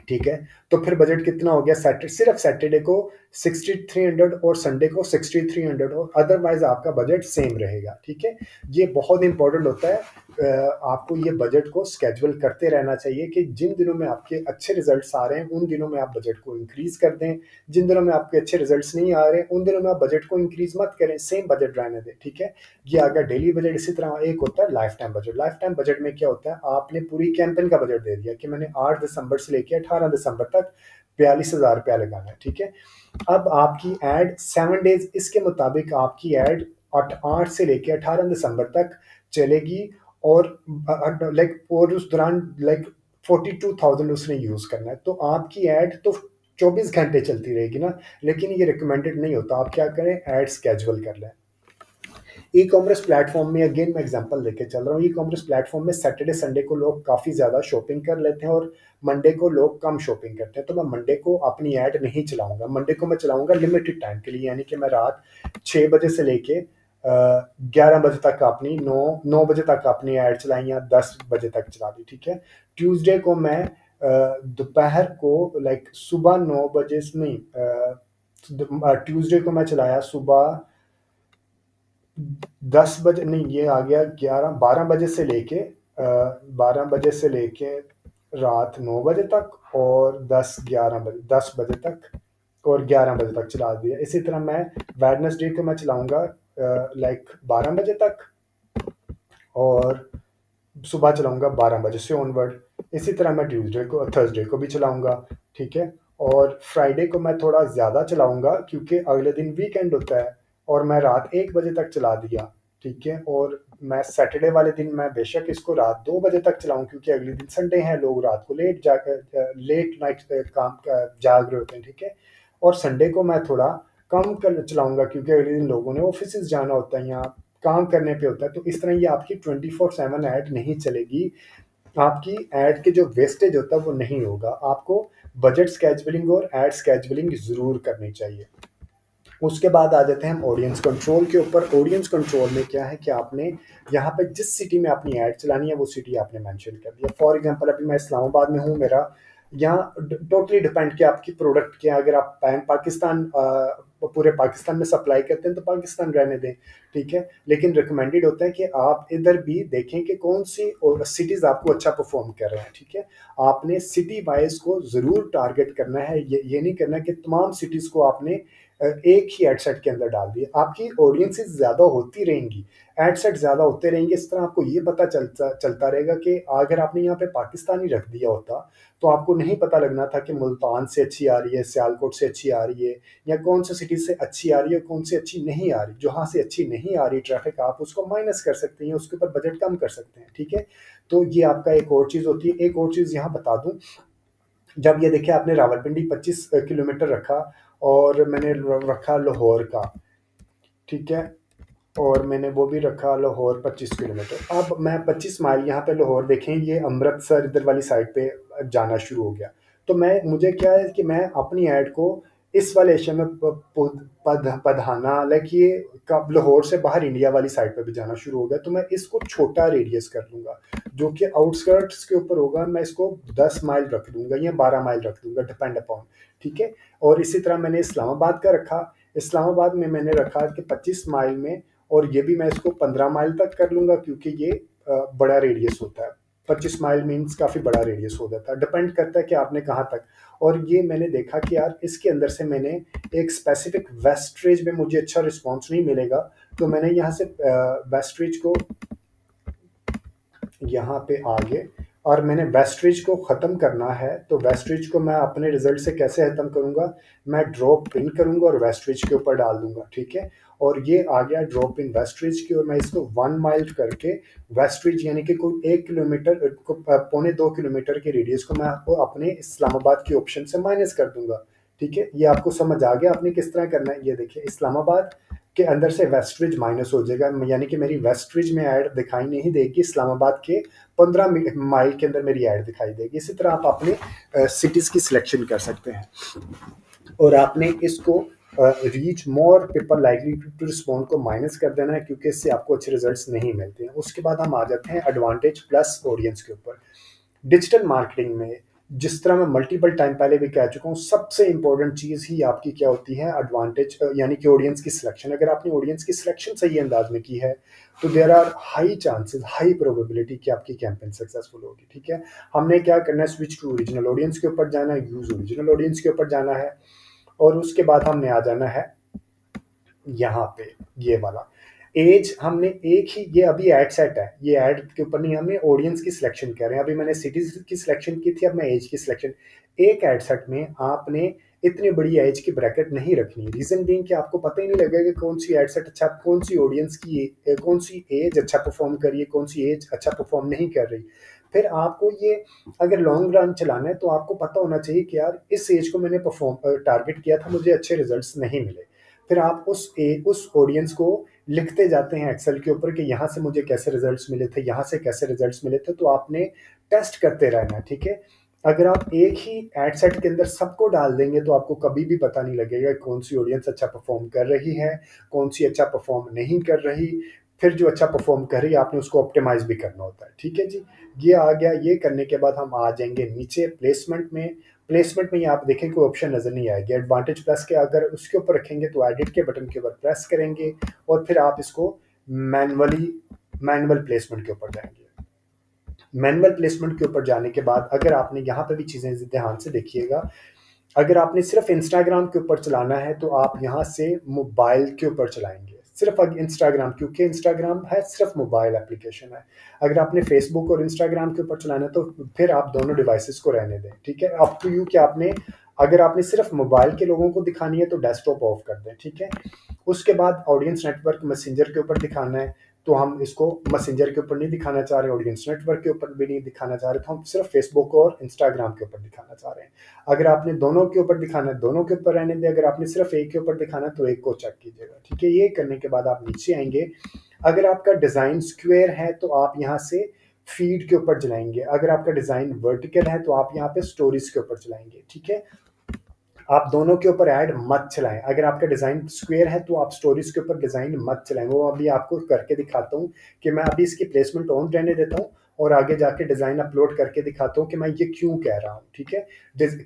ठीक है। तो फिर बजट कितना हो गया, सिर्फ सैटरडे को 6300 और संडे को 6300, और अदरवाइज आपका बजट सेम रहेगा, ठीक है। ये बहुत इंपॉर्टेंट होता है, आपको ये बजट को स्केजुअल करते रहना चाहिए कि जिन दिनों में आपके अच्छे रिजल्ट्स आ रहे हैं उन दिनों में आप बजट को इंक्रीज कर दें, जिन दिनों में आपके अच्छे रिजल्ट्स नहीं आ रहे उन दिनों में आप बजट को इंक्रीज मत करें, सेम बजट रहने दें, ठीक है। ये आ गया डेली बजट। इसी तरह एक होता है life time budget. Life time budget में क्या होता है, आपने पूरी कैंपेन का बजट दे दिया कि मैंने 8 दिसंबर से लेकर 18 दिसंबर तक 42,000 रुपया लगाना है, ठीक है। अब आपकी एड 7 डेज, इसके मुताबिक आपकी एड 8 से लेकर 18 दिसंबर तक चलेगी, और और उस दौरान 42,000 उसने यूज करना है, तो आपकी एड तो 24 घंटे चलती रहेगी ना, लेकिन ये रिकमेंडेड नहीं होता। आप क्या करें, एड स्केजुअल कर लें। ई कॉमर्स प्लेटफॉर्म में अगेन मैं एग्जांपल लेके चल रहा हूँ, ई कॉमर्स प्लेटफॉर्म में सैटरडे संडे को लोग काफ़ी ज़्यादा शॉपिंग कर लेते हैं और मंडे को लोग कम शॉपिंग करते हैं, तो मैं मंडे को अपनी ऐड नहीं चलाऊंगा। मंडे को मैं चलाऊंगा लिमिटेड टाइम के लिए, यानी कि मैं रात 6 बजे से लेके 11 बजे तक अपनी 9 बजे तक अपनी ऐड चलाई या 10 बजे तक चला दी, ठीक है। ट्यूसडे को मैं दोपहर को सुबह 9 बजे से नहीं, ट्यूसडे को मैं चलाया सुबह 10 बजे, नहीं ये आ गया 12 बजे से लेके 12 बजे से लेके रात 9 बजे तक, और 10 बजे तक और 11 बजे तक चला दिया। इसी तरह मैं वेडनेसडे को मैं चलाऊंगा 12 बजे तक, और सुबह चलाऊंगा 12 बजे से ऑनवर्ड। इसी तरह मैं थर्सडे को भी चलाऊंगा, ठीक है। और फ्राइडे को मैं थोड़ा ज़्यादा चलाऊंगा क्योंकि अगले दिन वीकेंड होता है, और मैं रात 1 बजे तक चला दिया, ठीक है। और मैं सैटरडे वाले दिन मैं बेशक इसको रात 2 बजे तक चलाऊं क्योंकि अगले दिन संडे है, लोग रात को लेट नाइट काम जाग रहे होते हैं, ठीक है। और संडे को मैं थोड़ा कम कर चलाऊंगा क्योंकि अगले दिन लोगों ने ऑफिस जाना होता है या काम करने पे होता है। तो इस तरह ये आपकी 24/7 ऐड नहीं चलेगी, आपकी ऐड के जो वेस्टेज होता है वो नहीं होगा। आपको बजट स्केजुअलिंग और ऐड स्केजुअलिंग जरूर करनी चाहिए। उसके बाद आ जाते हैं हम ऑडियंस कंट्रोल के ऊपर। ऑडियंस कंट्रोल में क्या है कि आपने यहाँ पे जिस सिटी में अपनी ऐड चलानी है वो सिटी आपने मेंशन कर दिया। फॉर एग्जांपल अभी मैं इस्लामाबाद में हूँ, मेरा यहाँ टोटली डिपेंड किया आपकी प्रोडक्ट क्या। अगर आप पाकिस्तान पूरे पाकिस्तान में सप्लाई करते हैं तो पाकिस्तान रहने दें, ठीक है। लेकिन रिकमेंडेड होता है कि आप इधर भी देखें कि कौन सी सिटीज़ आपको अच्छा परफॉर्म कर रहे हैं, ठीक है। आपने सिटी वाइज को ज़रूर टारगेट करना है, ये नहीं करना कि तमाम सिटीज़ को आपने एक ही एडसेट के अंदर डाल दिए। आपकी ऑडियंसेस ज़्यादा होती रहेंगी, एडसेट ज़्यादा होते रहेंगे, इस तरह आपको ये पता चलता रहेगा कि अगर आपने यहाँ पे पाकिस्तानी रख दिया होता तो आपको नहीं पता लगना था कि मुल्तान से अच्छी आ रही है, सियालकोट से अच्छी आ रही है, या कौन सी सिटी से अच्छी आ रही है, कौन सी अच्छी नहीं आ रही। जहाँ से अच्छी नहीं आ रही ट्रैफिक, आप उसको माइनस कर सकते हैं, उसके ऊपर बजट कम कर सकते हैं, ठीक है। तो ये आपका एक और चीज़ होती है। एक और चीज़ यहाँ बता दूँ, जब ये देखिए आपने रावलपिंडी 25 किलोमीटर रखा और मैंने रखा लाहौर का, ठीक है। और मैंने वो भी रखा लाहौर 25 किलोमीटर। अब मैं 25 माइल यहाँ पे लाहौर देखें, ये अमृतसर इधर वाली साइड पे जाना शुरू हो गया। तो मुझे क्या है कि मैं अपनी ऐड को इस वाले एशिया में पधाना, लाइक ये कब लाहौर से बाहर इंडिया वाली साइड पे भी जाना शुरू हो गया, तो मैं इसको छोटा रेडियस कर लूँगा जो कि आउटस्कर्ट्स के ऊपर होगा। मैं इसको 10 माइल रख दूंगा या 12 माइल रख दूंगा, डिपेंड अपॉन, ठीक है। और इसी तरह मैंने इस्लामाबाद का रखा, इस्लामाबाद में मैंने रखा कि 25 माइल में, और ये भी मैं इसको 15 माइल तक कर लूँगा क्योंकि ये बड़ा रेडियस होता है। 25 माइल मीन्स काफ़ी बड़ा रेडियस हो जाता है, डिपेंड करता है कि आपने कहाँ तक। और ये मैंने देखा कि यार इसके अंदर से मैंने एक स्पेसिफिक वेस्टरेज में मुझे अच्छा रिस्पॉन्स नहीं मिलेगा, तो मैंने यहाँ से वेस्टरेज को यहाँ पे आगे, और मैंने वेस्टरेज को ख़त्म करना है। तो वेस्टरेज को मैं अपने रिजल्ट से कैसे ख़त्म करूँगा, मैं ड्रॉप पिन करूँगा और वेस्टरेज के ऊपर डाल दूंगा, ठीक है। और ये आ गया ड्रॉप इन वेस्टरेज की, और मैं इसको 1 माइल करके वेस्टरेज यानी कि कोई 1 किलोमीटर को, 1.25 किलोमीटर के रेडियस को मैं आपको अपने इस्लामाबाद के ऑप्शन से माइनस कर दूंगा, ठीक है। ये आपको समझ आ गया आपने किस तरह करना है। ये देखिए इस्लामाबाद के अंदर से वेस्टरिज माइनस हो जाएगा, यानी कि मेरी वेस्टरिज में ऐड दिखाई नहीं देगी, इस्लामाबाद के 15 माइल के अंदर मेरी ऐड दिखाई देगी। इसी तरह आप अपने सिटीज़ की सिलेक्शन कर सकते हैं, और आपने इसको reach more people likely to respond को माइनस कर देना है, क्योंकि इससे आपको अच्छे रिजल्ट्स नहीं मिलते हैं। उसके बाद हम आ जाते हैं एडवांटेज प्लस ऑडियंस के ऊपर। डिजिटल मार्केटिंग में, जिस तरह मैं मल्टीपल टाइम पहले भी कह चुका हूँ, सबसे इंपॉर्टेंट चीज़ ही आपकी क्या होती है, एडवांटेज, यानी कि ऑडियंस की सिलेक्शन। अगर आपने ऑडियंस की सिलेक्शन सही अंदाज में की है तो there are high chances, high probability कि आपकी कैंपेन सक्सेसफुल होगी, ठीक है। हमने क्या करना है, स्विच टू ओरिजिनल ऑडियंस के ऊपर जाना है, यूज ओरिजिनल ऑडियंस के ऊपर जाना है, और उसके बाद हमने आ जाना है यहाँ पे ये वाला एज। हमने एक ही, ये अभी एड सेट है, ये एड के ऊपर नहीं, हमने ऑडियंस की सिलेक्शन कर रहे हैं। अभी मैंने सिटीज की सिलेक्शन की थी, अब मैं एज की सिलेक्शन। एक एड सेट में आपने इतनी बड़ी एज की ब्रैकेट नहीं रखनी, रीजन बीइंग कि आपको पता ही नहीं लगेगा कि कौन सी एड सेट अच्छा, कौन सी ऑडियंस की कौन सी एज अच्छा परफॉर्म कर रही है, कौन सी एज अच्छा परफॉर्म नहीं कर रही। फिर आपको ये अगर लॉन्ग रन चलाना है तो आपको पता होना चाहिए कि यार इस एज को मैंने परफॉर्म टारगेट किया था, मुझे अच्छे रिजल्ट्स नहीं मिले। फिर आप उस ऑडियंस को लिखते जाते हैं एक्सेल के ऊपर कि यहाँ से मुझे कैसे रिजल्ट्स मिले थे, यहाँ से कैसे रिजल्ट्स मिले थे, तो आपने टेस्ट करते रहना है, ठीक है। अगर आप एक ही एड सेट के अंदर सबको डाल देंगे तो आपको कभी भी पता नहीं लगेगा कौन सी ऑडियंस अच्छा परफॉर्म कर रही है, कौन सी अच्छा परफॉर्म नहीं कर रही। फिर जो अच्छा परफॉर्म कर रही है आपने उसको ऑप्टिमाइज भी करना होता है, ठीक है जी। ये आ गया। ये करने के बाद हम आ जाएंगे नीचे प्लेसमेंट में। प्लेसमेंट में ये आप देखें कोई ऑप्शन नजर नहीं आएगी एडवांटेज प्लस के, अगर उसके ऊपर रखेंगे तो एडिट के बटन के ऊपर प्रेस करेंगे और फिर आप इसको मैनुअल प्लेसमेंट के ऊपर जाएंगे। मैनुअल प्लेसमेंट के ऊपर जाने के बाद अगर आपने यहाँ पे भी चीज़ें ध्यान से देखिएगा, अगर आपने सिर्फ इंस्टाग्राम के ऊपर चलाना है तो आप यहाँ से मोबाइल के ऊपर चलाएंगे, सिर्फ इंस्टाग्राम, क्योंकि इंस्टाग्राम है सिर्फ मोबाइल एप्लीकेशन है। अगर आपने फेसबुक और इंस्टाग्राम के ऊपर चलाना है तो फिर आप दोनों डिवाइसेस को रहने दें, ठीक है। अप टू यू कि आपने, अगर आपने सिर्फ मोबाइल के लोगों को दिखानी है तो डेस्कटॉप ऑफ कर दें, ठीक है। उसके बाद ऑडियंस नेटवर्क मैसेंजर के ऊपर दिखाना है तो हम इसको मैसेंजर के ऊपर नहीं दिखाना चाह रहे, ऑडियंस नेटवर्क के ऊपर भी नहीं दिखाना चाह रहे, तो हम सिर्फ फेसबुक और इंस्टाग्राम के ऊपर दिखाना चाह रहे हैं। अगर आपने दोनों के ऊपर दिखाना है दोनों के ऊपर रहने दें, अगर आपने सिर्फ एक के ऊपर दिखाना है तो एक को चेक कीजिएगा, ठीक है। ये करने के बाद आप नीचे आएंगे। अगर आपका डिज़ाइन स्क्वायर है तो आप यहाँ से फीड के ऊपर चलाएंगे, अगर आपका डिज़ाइन वर्टिकल है तो आप यहाँ पे स्टोरीज के ऊपर चलाएंगे, ठीक है। आप दोनों के ऊपर ऐड मत चलाएं। अगर आपका डिज़ाइन स्क्वायर है तो आप स्टोरीज के ऊपर डिज़ाइन मत चलाएं। वो अभी आपको करके दिखाता हूँ कि मैं अभी इसकी प्लेसमेंट ऑन रहने देता हूँ और आगे जाके डिज़ाइन अपलोड करके दिखाता हूँ कि मैं ये क्यों कह रहा हूँ, ठीक है।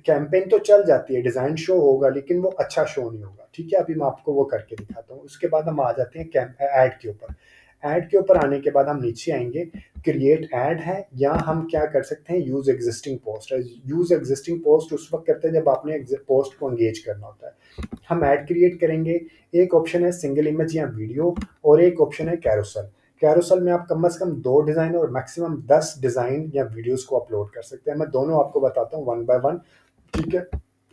कैंपेन तो चल जाती है, डिज़ाइन शो होगा लेकिन वो अच्छा शो नहीं होगा, ठीक है। अभी मैं आपको वो करके दिखाता हूँ। उसके बाद हम आ जाते हैं ऐड के ऊपर। ऐड के ऊपर आने के बाद हम नीचे आएंगे, क्रिएट ऐड है, या हम क्या कर सकते हैं, यूज एग्जिस्टिंग पोस्ट है। यूज एग्जिस्टिंग पोस्ट उस वक्त करते हैं जब आपने पोस्ट को एंगेज करना होता है। हम ऐड क्रिएट करेंगे, एक ऑप्शन है सिंगल इमेज या वीडियो और एक ऑप्शन है कैरोसेल। कैरोसेल में आप कम से कम 2 डिज़ाइन और मैक्सिमम 10 डिज़ाइन या वीडियोस को अपलोड कर सकते हैं। मैं दोनों आपको बताता हूँ 1 बाय 1, ठीक है।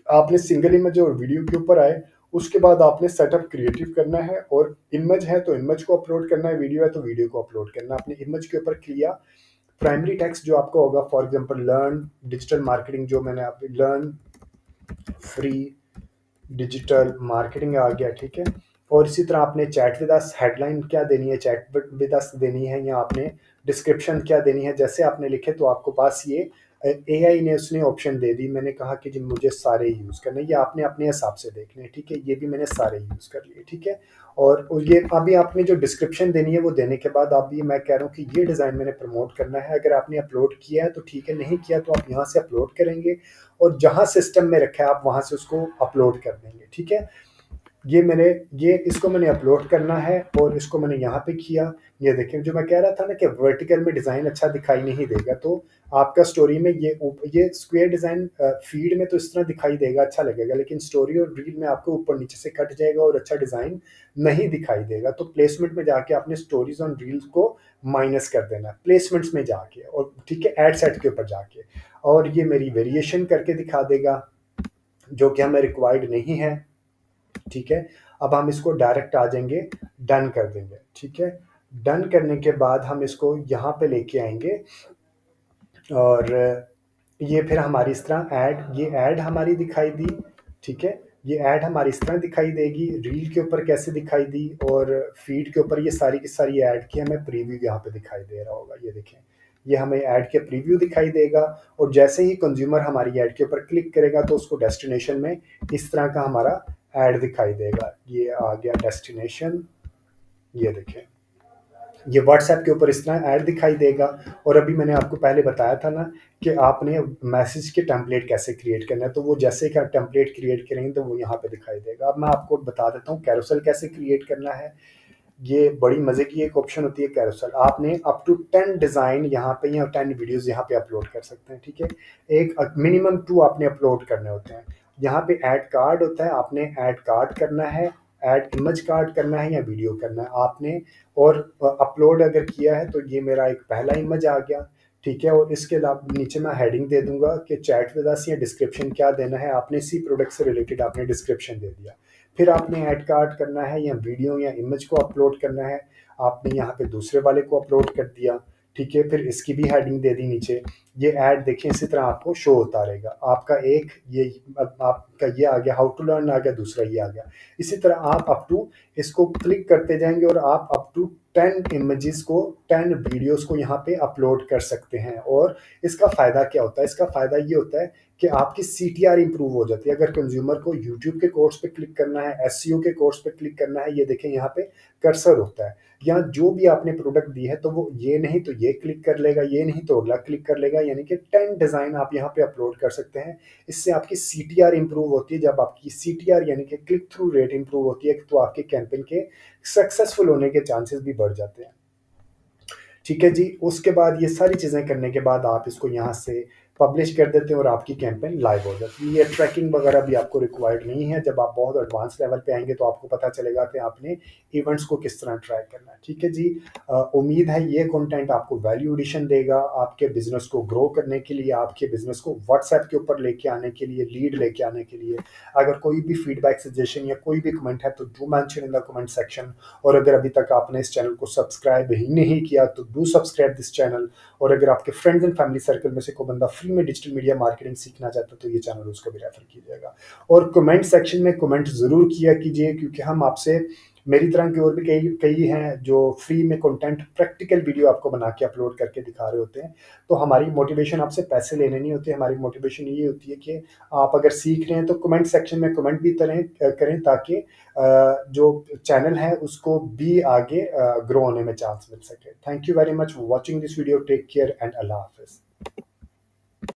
आपने सिंगल इमेज और वीडियो के ऊपर आए, उसके बाद आपने सेटअप क्रिएटिव करना है, और इमेज है तो इमेज को अपलोड करना है, वीडियो है तो वीडियो को अपलोड करना है। आपने इमेज के ऊपर किया, प्राइमरी टेक्स्ट जो आपका होगा, for example learn digital marketing, जो मैंने आप लर्न फ्री डिजिटल मार्केटिंग आ गया, ठीक है। और इसी तरह आपने चैट विद अस हेडलाइन क्या देनी है, चैट विद अस देनी है, या आपने डिस्क्रिप्शन क्या देनी है, जैसे आपने लिखे तो आपको पास ये एआई ने उसने ऑप्शन दे दी। मैंने कहा कि जी मुझे सारे यूज़ करने, ये आपने अपने हिसाब से देखने हैं, ठीक है। ये भी मैंने सारे यूज़ कर लिए, ठीक है। और ये अभी आपने जो डिस्क्रिप्शन देनी है वो देने के बाद अभी मैं कह रहा हूँ कि ये डिज़ाइन मैंने प्रमोट करना है। अगर आपने अपलोड किया है तो ठीक है, नहीं किया तो आप यहाँ से अपलोड करेंगे और जहाँ सिस्टम में रखा है आप वहाँ से उसको अपलोड कर देंगे, ठीक है। ये इसको मैंने अपलोड करना है और इसको मैंने यहाँ पे किया। ये देखिए, जो मैं कह रहा था ना कि वर्टिकल में डिज़ाइन अच्छा दिखाई नहीं देगा, तो आपका स्टोरी में ये स्क्वायर डिज़ाइन फीड में तो इस तरह दिखाई देगा, अच्छा लगेगा, लेकिन स्टोरी और रील में आपको ऊपर नीचे से कट जाएगा और अच्छा डिज़ाइन नहीं दिखाई देगा। तो प्लेसमेंट में जाके आपने स्टोरीज और रील्स को माइनस कर देना, प्लेसमेंट्स में जाके, और ठीक है, एड सेट के ऊपर जाके, और ये मेरी वेरिएशन करके दिखा देगा जो कि हमें रिक्वायर्ड नहीं है, ठीक है। अब हम इसको डायरेक्ट आ जाएंगे, डन कर देंगे, ठीक है। डन करने के बाद हम इसको यहाँ पे लेके आएंगे और ये फिर हमारी इस तरह ये ऐड हमारी दिखाई दी, ठीक है। ये ऐड हमारी इस तरह दिखाई देगी, रील के ऊपर कैसे दिखाई दी और फीड के ऊपर ये सारी की सारी ऐड की हमें प्रीव्यू यहाँ पे दिखाई दे रहा होगा। ये देखें, ये हमें ऐड के प्रीव्यू दिखाई देगा और जैसे ही कंज्यूमर हमारी ऐड के ऊपर क्लिक करेगा तो उसको डेस्टिनेशन में इस तरह का हमारा ऐड दिखाई देगा। ये आ गया डेस्टिनेशन, ये देखें, ये व्हाट्सएप के ऊपर इस तरह ऐड दिखाई देगा। और अभी मैंने आपको पहले बताया था ना कि आपने मैसेज के टेम्पलेट कैसे क्रिएट करना है, तो वो जैसे ही टेम्पलेट क्रिएट करेंगे तो वो यहाँ पे दिखाई देगा। अब मैं आपको बता देता हूँ कैरोसेल कैसे क्रिएट करना है। ये बड़ी मज़े की एक ऑप्शन होती है कैरोसेल। आपने अप टू 10 डिज़ाइन यहाँ पे या 10 वीडियोस यहाँ पे अपलोड कर सकते हैं, ठीक है। एक मिनिमम 2 आपने अपलोड करने होते हैं। यहाँ पे ऐड कार्ड होता है, आपने ऐड कार्ड करना है, ऐड इमेज कार्ड करना है या वीडियो करना है आपने। और अपलोड अगर किया है तो ये मेरा एक पहला इमेज आ गया, ठीक है। और इसके अलावा नीचे मैं हेडिंग दे दूंगा कि चैट विद अस या डिस्क्रिप्शन क्या देना है। आपने इसी प्रोडक्ट से रिलेटेड आपने डिस्क्रिप्शन दे दिया। फिर आपने ऐड कार्ड करना है या वीडियो या इमेज को अपलोड करना है, आपने यहाँ पे दूसरे वाले को अपलोड कर दिया, ठीक है। फिर इसकी भी हेडिंग दे दी नीचे। ये ऐड देखें इसी तरह आपको शो होता रहेगा। आपका एक ये आपका ये आ गया, हाउ टू लर्न आ गया, दूसरा ये आ गया। इसी तरह आप अप टू इसको क्लिक करते जाएंगे और आप अप टू 10 इमेजेस को 10 वीडियोस को यहाँ पे अपलोड कर सकते हैं। और इसका फ़ायदा क्या होता है? इसका फ़ायदा ये होता है कि आपकी सीटीआर इंप्रूव हो जाती है। अगर कंज्यूमर को यूट्यूब के कोर्स पे क्लिक करना है, एसईओ के कोर्स पे क्लिक करना है, ये देखें यहाँ पे कर्सर होता है, या जो भी आपने प्रोडक्ट दी है तो वो ये नहीं तो ये क्लिक कर लेगा, ये नहीं तो अगला क्लिक कर लेगा, यानी कि 10 डिज़ाइन आप यहाँ पे अपलोड कर सकते हैं। इससे आपकी सीटीआर इंप्रूव होती है। जब आपकी सीटीआर यानी कि क्लिक थ्रू रेट इंप्रूव होती है तो आपके कैंपेन के सक्सेसफुल होने के चांसेस भी बढ़ जाते हैं, ठीक है जी। उसके बाद ये सारी चीज़ें करने के बाद आप इसको यहाँ से पब्लिश कर देते हैं और आपकी कैंपेन लाइव हो जाती है। ये ट्रैकिंग वगैरह भी आपको रिक्वायर्ड नहीं है। जब आप बहुत एडवांस लेवल पे आएंगे तो आपको पता चलेगा कि आपने इवेंट्स को किस तरह ट्रैक करना है, ठीक है जी। उम्मीद है ये कंटेंट आपको वैल्यू एडिशन देगा, आपके बिजनेस को ग्रो करने के लिए, आपके बिजनेस को व्हाट्सएप के ऊपर लेके आने के लिए, लीड लेके आने के लिए। अगर कोई भी फीडबैक, सजेशन या कोई भी कमेंट है तो do mention in the comment section. और अगर अभी तक आपने इस चैनल को सब्सक्राइब ही नहीं किया तो डू सब्सक्राइब दिस चैनल। और अगर आपके फ्रेंड्स एंड फैमिली सर्कल में से कोई बंदा फ्री में डिजिटल मीडिया मार्केटिंग सीखना चाहता तो ये चैनल उसको भी रेफर कीजिएगा। और कमेंट सेक्शन में कमेंट जरूर किया कीजिए, क्योंकि हम आपसे, मेरी तरह के और भी कई हैं जो फ्री में कंटेंट, प्रैक्टिकल वीडियो आपको बना के अपलोड करके दिखा रहे होते हैं। तो हमारी मोटिवेशन आपसे पैसे लेने नहीं होते, हमारी मोटिवेशन ये होती है कि आप अगर सीख रहे हैं तो कमेंट सेक्शन में कमेंट भी करें ताकि जो चैनल है उसको भी आगे ग्रो होने में चांस मिल सके। Thank you very much for watching this video. Take care and अल्लाह हाफिज़।